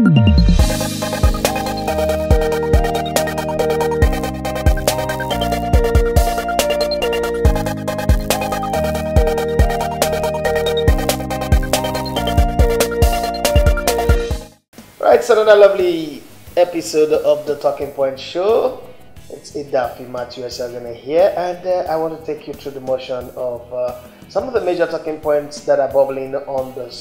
Right, it's another lovely episode of the Talking Point Show. It's Idafi Matthew as you're gonna hear, and I want to take you through the motion of some of the major talking points that are bubbling on the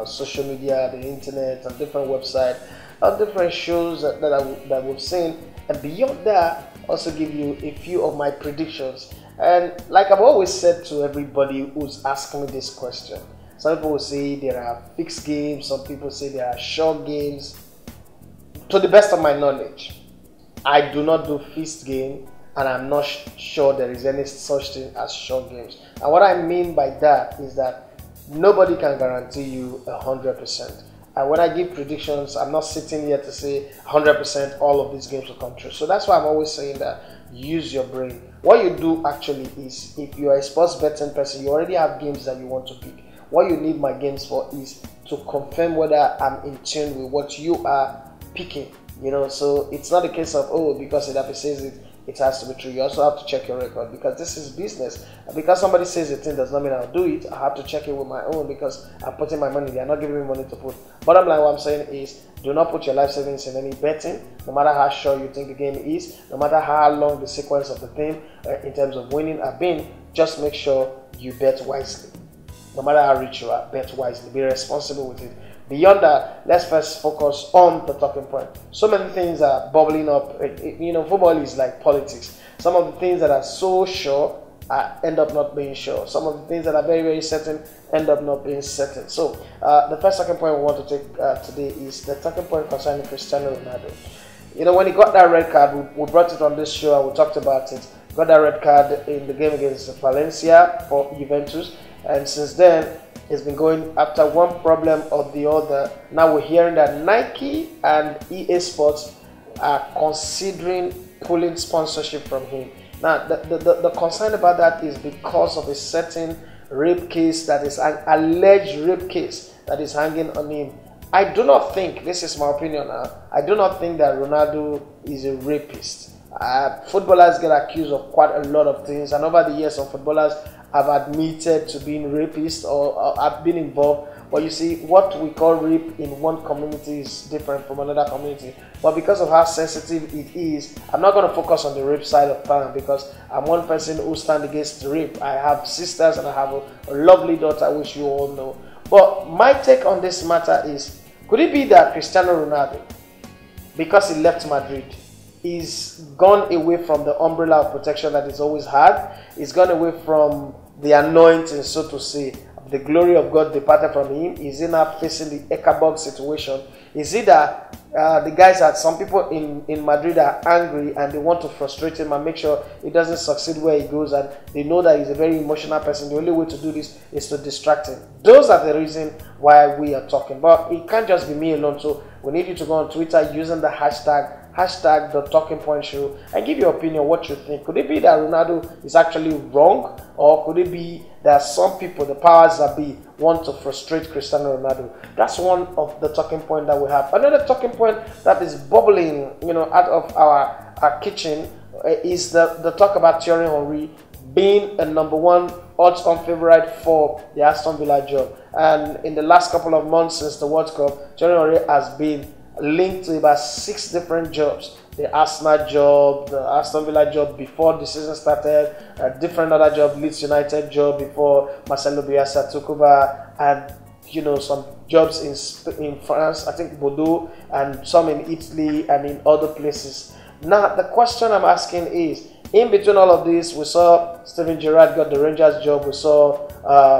social media, the internet, and different websites, and different shows that we've seen, and beyond that, also give you a few of my predictions. And like I've always said to everybody who's asking me this question. Some people will say there are fixed games, some people say there are short games. To the best of my knowledge, I do not do fixed game, and I'm not sure there is any such thing as short games. And what I mean by that is that nobody can guarantee you 100%. And when I give predictions, I'm not sitting here to say 100% all of these games will come true. So that's why I'm always saying that use your brain. What you do actually is, if you are a sports betting person, you already have games that you want to pick. What you need my games for is to confirm whether I'm in tune with what you are picking. So it's not a case of, oh, because it says it, it has to be true. You also have to check your record, because this is business. And because somebody says a thing does not mean I'll do it. I have to check it with my own, because I'm putting my money. They are not giving me money to put. Bottom line, what I'm saying is, do not put your life savings in any betting, no matter how sure you think the game is, no matter how long the sequence of the thing in terms of winning have been. Just make sure you bet wisely. No matter how rich you are, bet wisely. Be responsible with it. Beyond that, let's first focus on the talking point. So many things are bubbling up. Football is like politics. Some of the things that are so sure end up not being sure. Some of the things that are very, very certain end up not being certain. So the first talking point we want to take today is the talking point concerning Cristiano Ronaldo. When he got that red card, we brought it on this show and we talked about it. Got that red card in the game against Valencia for Juventus. And since then, it's been going after one problem or the other. Now we're hearing that Nike and EA Sports are considering pulling sponsorship from him. Now, the concern about that is because of a certain rape case, that is an alleged rape case that is hanging on him. I do not think, this is my opinion now, I do not think that Ronaldo is a rapist. Footballers get accused of quite a lot of things, and over the years, some footballers have admitted to being rapists or have been involved. But you see, what we call rape in one community is different from another community. But because of how sensitive it is, I'm not going to focus on the rape side of town, because I'm one person who stands against rape. I have sisters and I have a lovely daughter, which you all know. But my take on this matter is, could it be that Cristiano Ronaldo, because he left Madrid, he's gone away from the umbrella of protection that he's always had? He's gone away from the anointing, so to say. The glory of God departed from him. Is he now facing the Eckerberg situation? Is it that the guys that some people in Madrid are angry and they want to frustrate him and make sure he doesn't succeed where he goes, and they know that he's a very emotional person? The only way to do this is to distract him. Those are the reason why we are talking. But it can't just be me alone. So we need you to go on Twitter using the hashtag the Talking Point Show and give your opinion, what you think. Could it be that Ronaldo is actually wrong, or could it be that some people, the powers that be, want to frustrate Cristiano Ronaldo? That's one of the talking point that we have. Another talking point that is bubbling, out of our kitchen is the talk about Thierry Henry being a #1 odds-on favorite for the Aston Villa job. And in the last couple of months since the World Cup, Thierry Henry has been linked to about 6 different jobs. The Arsenal job, the Aston Villa job before the season started, a different other job, Leeds United job before Marcelo Bielsa took over, and some jobs in France, I think Bordeaux, and some in Italy and in other places. Now the question I'm asking is, in between all of this, we saw Steven Gerrard got the Rangers job, we saw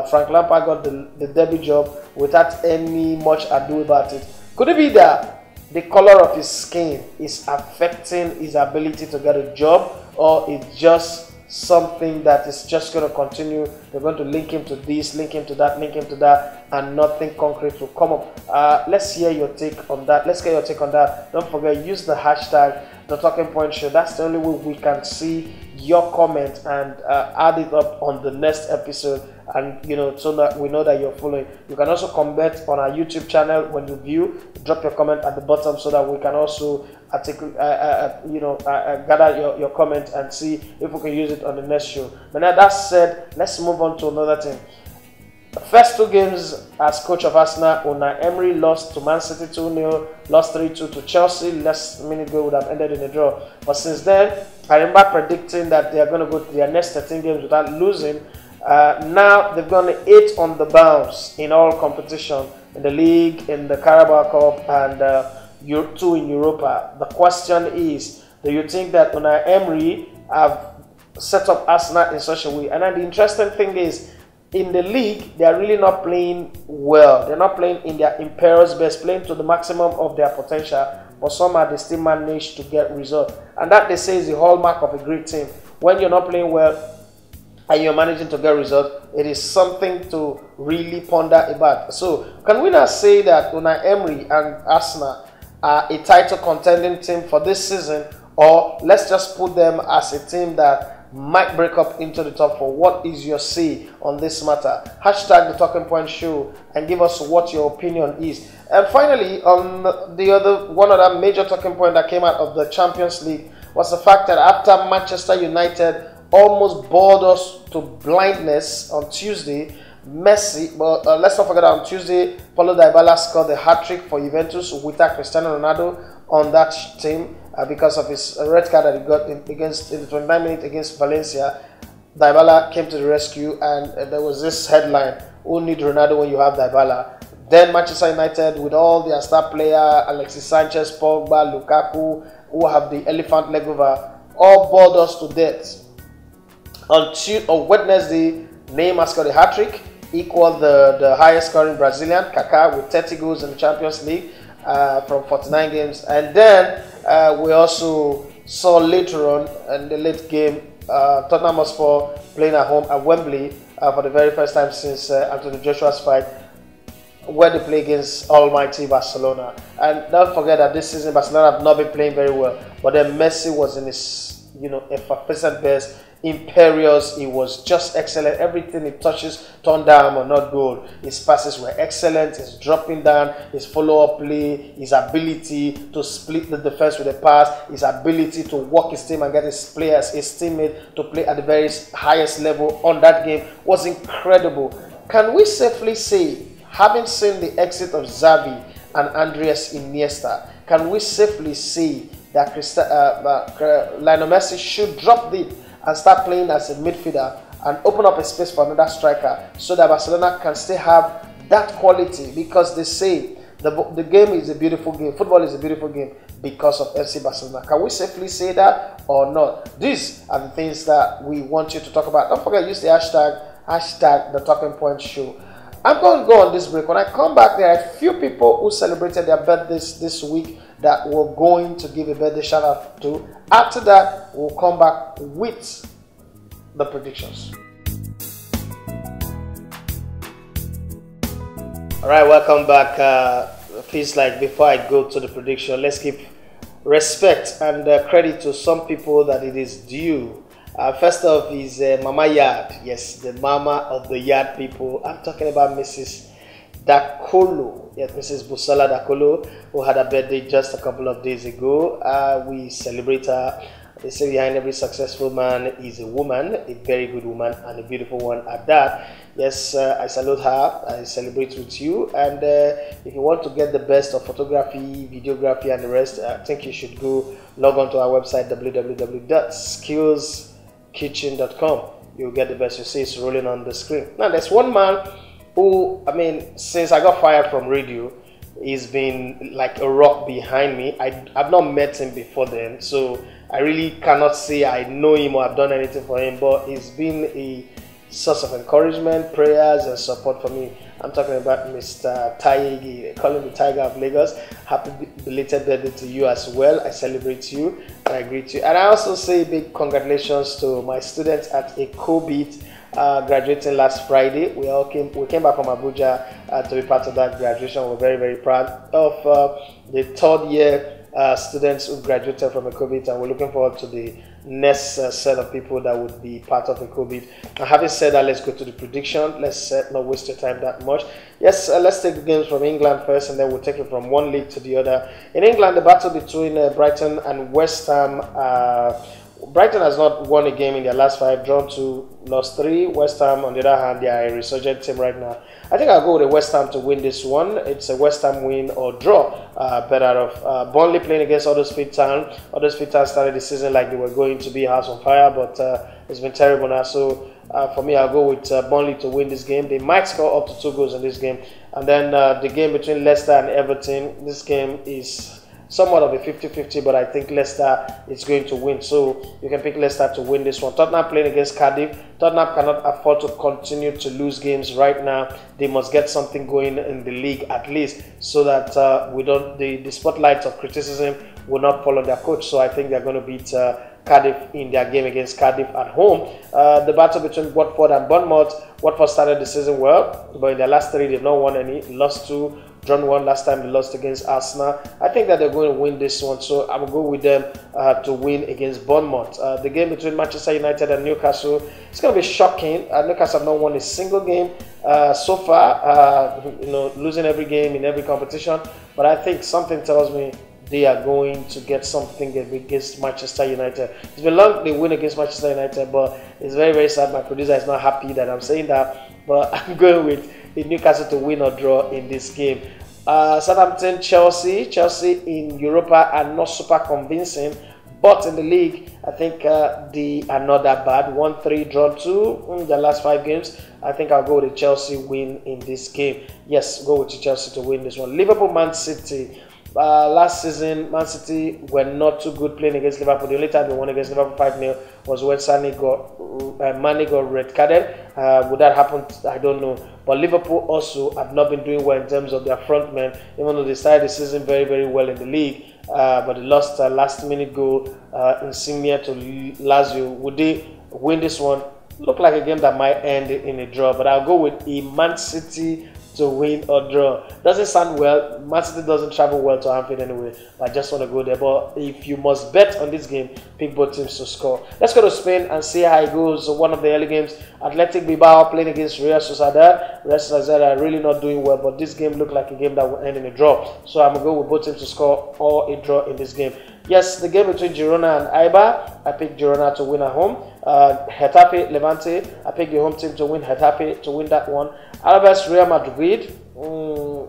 Frank Lampard got the Derby job without any much ado about it. Could it be that the color of his skin is affecting his ability to get a job, or it's just something that is just going to continue? They're going to link him to this, link him to that, link him to that, and nothing concrete will come up. Let's hear your take on that. Let's get your take on that. Don't forget, use the hashtag The Talking Point Show. That's the only way we can see your comment and add it up on the next episode. and so that we know that you're following. You can also comment on our YouTube channel when you view. Drop your comment at the bottom so that we can also gather your comment and see if we can use it on the next show. But now that said, let's move on to another thing. The first 2 games as coach of Arsenal, Unai Emery lost to Man City 2-0, lost 3-2 to Chelsea. Last minute goal would have ended in a draw. But since then, I remember predicting that they are going to go to their next 13 games without losing. Now they've gone 8 on the bounce in all competition, in the league, in the Carabao Cup, and 2 in Europa. The question is, do you think that Unai Emery have set up Arsenal in such a way? And then the interesting thing is, in the league, they are really not playing well. They're not playing in their imperious best, playing to the maximum of their potential. But somehow they still manage to get results. And that, they say, is the hallmark of a great team. When you're not playing well and you're managing to get results, it is something to really ponder about. So, can we now say that Unai Emery and Arsenal are a title contending team for this season? Or let's just put them as a team that might break up into the top 4. What is your say on this matter? Hashtag the Talking Point Show and give us what your opinion is. And finally, on one other major talking point that came out of the Champions League was the fact that after Manchester United almost bored us to blindness on Tuesday, Messi, but let's not forget that on Tuesday, Paulo Dybala scored the hat-trick for Juventus without Cristiano Ronaldo on that team. Because of his red card that he got in the 29 minutes against Valencia. Dybala came to the rescue, and there was this headline: "Who need Ronaldo when you have Dybala?" Then Manchester United, with all their star player Alexis Sanchez, Pogba, Lukaku, who have the elephant leg over, all bored us to death. On Wednesday, Neymar scored a hat-trick, equaled the highest scoring Brazilian, Kaká, with 30 goals in the Champions League from 49 games. And then we also saw later on in the late game Tottenham Hotspur playing at home at Wembley for the very first time since Anthony Joshua's fight, where they play against almighty Barcelona. And don't forget that this season Barcelona have not been playing very well, but then Messi was in his effervescent best, imperious. He was just excellent. Everything he touches turned down or not goal. His passes were excellent. His dropping down, his follow-up play, his ability to split the defense with a pass, his ability to work his team and get his players, his teammate to play at the very highest level on that game was incredible. Can we safely say, having seen the exit of Xavi and Andreas Iniesta, can we safely say that Lionel Messi should drop deep and start playing as a midfielder and open up a space for another striker so that Barcelona can still have that quality? Because they say the game is a beautiful game, football is a beautiful game because of FC Barcelona. Can we safely say that or not? These are the things that we want you to talk about. Don't forget, use the hashtag the Talking Point Show. I'm going to go on this break. When I come back, there are a few people who celebrated their birthdays this week that we're going to give a birthday shout out to. After that, we'll come back with the predictions. Alright, welcome back. Feels like before I go to the prediction, let's give respect and credit to some people that it is due. First off is Mama Yard. Yes, the mama of the Yard people. I'm talking about Mrs. Dakolo. Yes, Mrs. Busola Dakolo, who had a birthday just a couple of days ago. We celebrate her. They say behind every successful man is a woman, a very good woman, and a beautiful one at that. Yes, I salute her. I celebrate with you. And if you want to get the best of photography, videography, and the rest, I think you should go log on to our website, www.skillskitchen.com. You'll get the best. You see it's rolling on the screen. Now, there's one man who, since I got fired from radio, he's been like a rock behind me. I've not met him before then, so I really cannot say I know him or I've done anything for him, but he's been a source of encouragement, prayers, and support for me. I'm talking about Mr. Taigi. They call him the Tiger of Lagos. Happy belated birthday to you as well. I celebrate you and I greet you. And I also say big congratulations to my students at EcoBeat, graduating last Friday. We came back from Abuja to be part of that graduation. We're very, very proud of the third year students who graduated from EcoBeat, and we're looking forward to the next set of people that would be part of the COVID. And having said that, let's go to the prediction. Let's not waste your time that much. Yes, let's take the games from England first, and then we'll take it from one league to the other. In England, the battle between Brighton and West Ham. Brighton has not won a game in their last 5, drawn 2, lost 3. West Ham, on the other hand, they are a resurgent team right now. I think I'll go with the West Ham to win this one. It's a West Ham win or draw. Better of Burnley playing against Huddersfield Town. Huddersfield Town started the season like they were going to be a house on fire, but it's been terrible now. So for me, I'll go with Burnley to win this game. They might score up to 2 goals in this game. And then the game between Leicester and Everton. This game is somewhat of a 50-50, but I think Leicester is going to win. So you can pick Leicester to win this one. Tottenham playing against Cardiff. Tottenham cannot afford to continue to lose games right now. They must get something going in the league at least, so that we don't the spotlight of criticism will not fall on their coach. So I think they're going to beat Cardiff in their game against Cardiff at home. The battle between Watford and Bournemouth. Watford started the season well, but in their last 3 they've not won any. Lost 2, drawn 1 last time they lost against Arsenal. I think that they're going to win this one, so I will go with them to win against Bournemouth. The game between Manchester United and Newcastle, it's going to be shocking. Newcastle have not won a single game so far, losing every game in every competition, but I think something tells me they are going to get something against Manchester United. It's been long they win against Manchester United, but it's very, very sad. My producer is not happy that I'm saying that, but I'm going with Newcastle to win or draw in this game. Southampton, Chelsea in Europa are not super convincing, but in the league, I think they are not that bad. 1-3, drawn 2 in the last 5 games. I think I'll go with the Chelsea win in this game. Yes, go with the Chelsea to win this one. Liverpool, Man City. Last season, Man City were not too good playing against Liverpool. The only time they won against Liverpool 5-0 was when Mane got red carded. Would that happen? I don't know. But Liverpool also have not been doing well in terms of their front men, even though they started the season very, very well in the league. But they lost a last-minute goal Insigne to Lazio. Would they win this one? Look like a game that might end in a draw. But I'll go with a Man City to win or draw. Doesn't sound well. Man City doesn't travel well to Anfield anyway. I just want to go there. But if you must bet on this game, pick both teams to score. Let's go to Spain and see how it goes. So one of the early games, Athletic Bilbao playing against Real Sociedad. Real Sociedad are really not doing well, but this game looked like a game that will end in a draw. So I'm going to go with both teams to score or a draw in this game. Yes, the game between Girona and Eibar, I picked Girona to win at home. Getafe, Levante, I picked the home team to win. Getafe to win that one. Alaves, Real Madrid.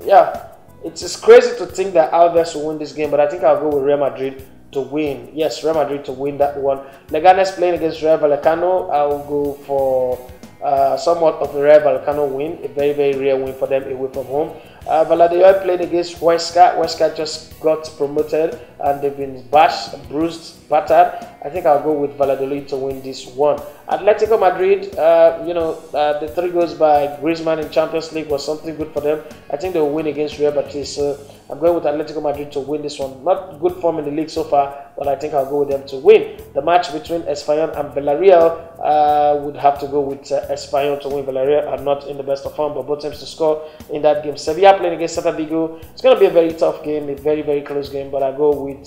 Yeah, it's crazy to think that Alaves will win this game, but I think I'll go with Real Madrid to win. Yes, Real Madrid to win that one. Leganes playing against Real Vallecano. I will go for somewhat of a Real Vallecano win, a very, very rare win for them away from home. Valladolid playing against Huesca. Huesca just got promoted and they've been bashed, bruised, battered. I think I'll go with Valladolid to win this one. Atletico Madrid, the 3 goals by Griezmann in Champions League was something good for them. I think they'll win against Real Betis. So I'm going with Atletico Madrid to win this one. Not good form in the league so far, but I think I'll go with them to win. The match between Espanyol and Villarreal, would have to go with Espanyol to win. Villarreal are not in the best of form, but both teams to score in that game. Sevilla playing against Celta Vigo. It's going to be a very tough game, a very, very close game, but I go with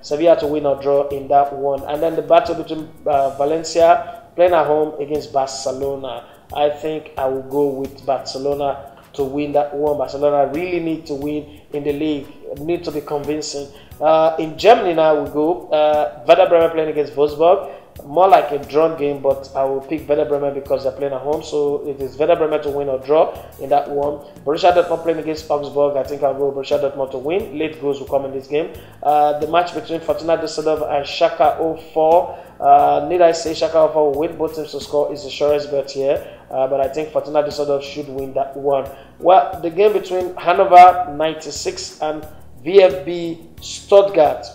Sevilla to win or draw in that one. And then the battle between Valencia playing at home against Barcelona. I think I will go with Barcelona to win that one. Barcelona really need to win in the league, need to be convincing. In Germany now we go. Werder Bremen playing against Wolfsburg. More like a drawn game, but I will pick Werder Bremen because they're playing at home. So it is Werder Bremen to win or draw in that one. Borussia Dortmund playing against Augsburg. I think I'll go Borussia Dortmund to win. Late goals will come in this game. The match between Fortuna Düsseldorf and Schalke 04. Need I say Schalke 04 will win? Both teams to score is the surest bet here. But I think Fortuna Düsseldorf should win that one. Well, the game between Hannover 96 and VfB Stuttgart.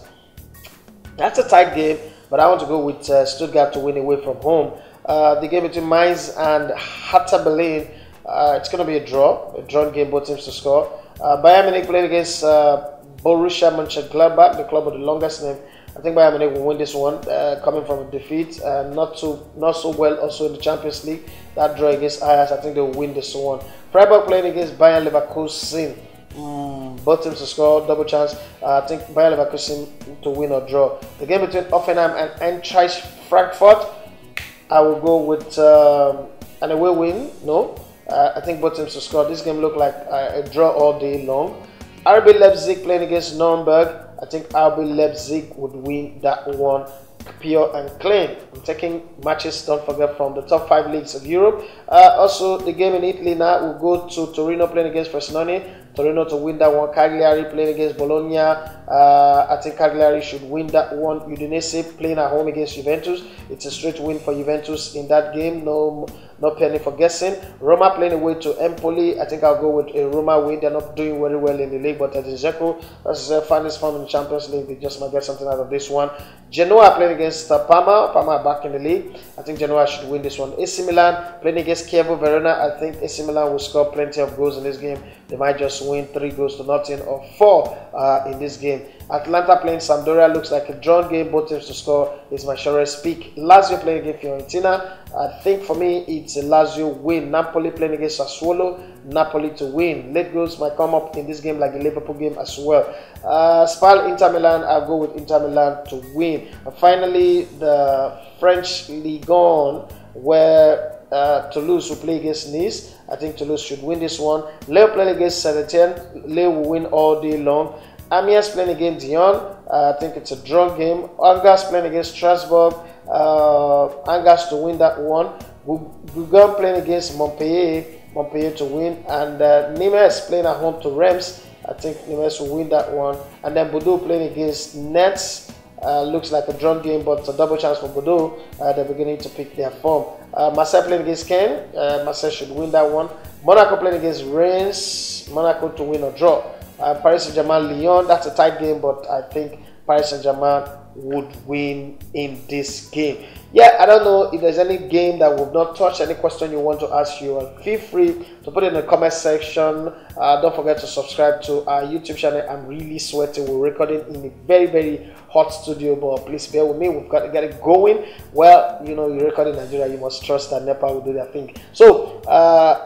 That's a tight game, but I want to go with Stuttgart to win away from home. The game between Mainz and Hertha Berlin, it's going to be a drawn game, both teams to score. Bayern Munich playing against Borussia Mönchengladbach, the club with the longest name. I think Bayern Munich will win this one, coming from a defeat. Not so well also in the Champions League. That draw against Ajax, I think they will win this one. Freiburg playing against Bayern Leverkusen. Both teams to score, double chance. I think Bayer Leverkusen to win or draw. The game between Hoffenheim and Eintracht Frankfurt, I will go with an away win. No, I think both teams to score. This game looked like a draw all day long. RB Leipzig playing against Nuremberg. I think RB Leipzig would win that one pure and clean. I'm taking matches, don't forget, from the top 5 leagues of Europe. Also, the game in Italy now will go to Torino playing against Frosinone. Torino to win that one. Cagliari playing against Bologna. I think Cagliari should win that one. Udinese playing at home against Juventus. It's a straight win for Juventus in that game. No penny for guessing. Roma playing away to Empoli. I think I'll go with a Roma win. They're not doing very well in the league, but Dzeko, that's their finest form in the Champions League. They just might get something out of this one. Genoa playing against Parma. Parma back in the league. I think Genoa should win this one. AC Milan playing against Chievo Verona. I think AC Milan will score plenty of goals in this game. They might just win 3-0 or 4 in this game. Atlanta playing Sampdoria looks like a drawn game. Both teams to score is my surest pick. Lazio playing against Fiorentina. I think for me it's a Lazio win. Napoli playing against Sassuolo. Napoli to win. Late goals might come up in this game like the Liverpool game as well. Spal Inter Milan. I'll go with Inter Milan to win. And finally, the French Ligue 1 where Toulouse will play against Nice. I think Toulouse should win this one. Lille playing against Saint-Etienne. Lille will win all day long. Amiens playing against Dijon. I think it's a draw game. Angers playing against Strasbourg. Angers to win that one. Guingamp playing against Montpellier. Montpellier to win. And Nimes playing at home to Reims. I think Nimes will win that one. And then Bordeaux playing against Nets. Looks like a drawn game, but a double chance for Bordeaux. They're beginning to pick their form. Marseille playing against Caen. Marseille should win that one. Monaco playing against Reims. Monaco to win or draw. Paris Saint-Germain Lyon. That's a tight game, but I think Paris Saint-Germain would win in this game. Yeah, I don't know if there's any game that we've not touched. Any question you want to ask, you feel free to put it in the comment section. Don't forget to subscribe to our YouTube channel. I'm really sweating. We're recording in a very, very hot studio, but please bear with me. We've got to get it going. Well, you know, you record in Nigeria, you must trust that NEPA will do their thing. So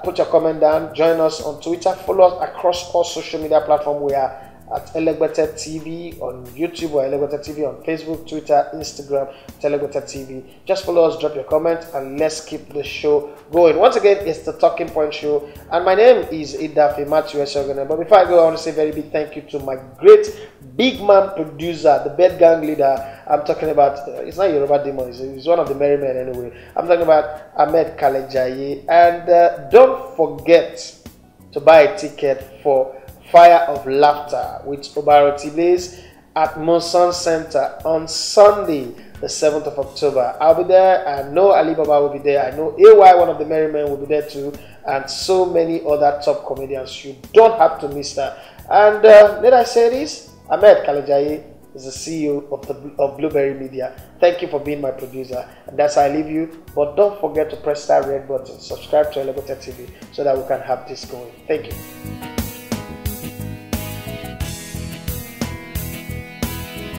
put your comment down. Join us on Twitter. Follow us across all social media platforms. We are at Elegbete TV on YouTube or Elegbete TV on Facebook, Twitter, Instagram, Elegbete TV. Just follow us, drop your comment, and let's keep the show going. Once again, it's the Talking Point Show, and my name is Idafe Matthew Esogene. But before I go, I want to say a very big thank you to my great big man producer, the bed gang leader. I'm talking about, it's not Yoruba Demon, he's one of the merry men anyway. I'm talking about Ahmed Kalejaye. And don't forget to buy a ticket for Fire of Laughter with Obaro Tibes at Monson Center on Sunday, the 7th of October. I'll be there. I know Ali Baba will be there. I know AY, one of the merry men, will be there too. And so many other top comedians. You don't have to miss that. And did I say this? Ahmed Kalejaye is the CEO of Blueberry Media. Thank you for being my producer. And that's how I leave you. But don't forget to press that red button. Subscribe to Elegbete TV so that we can have this going. Thank you.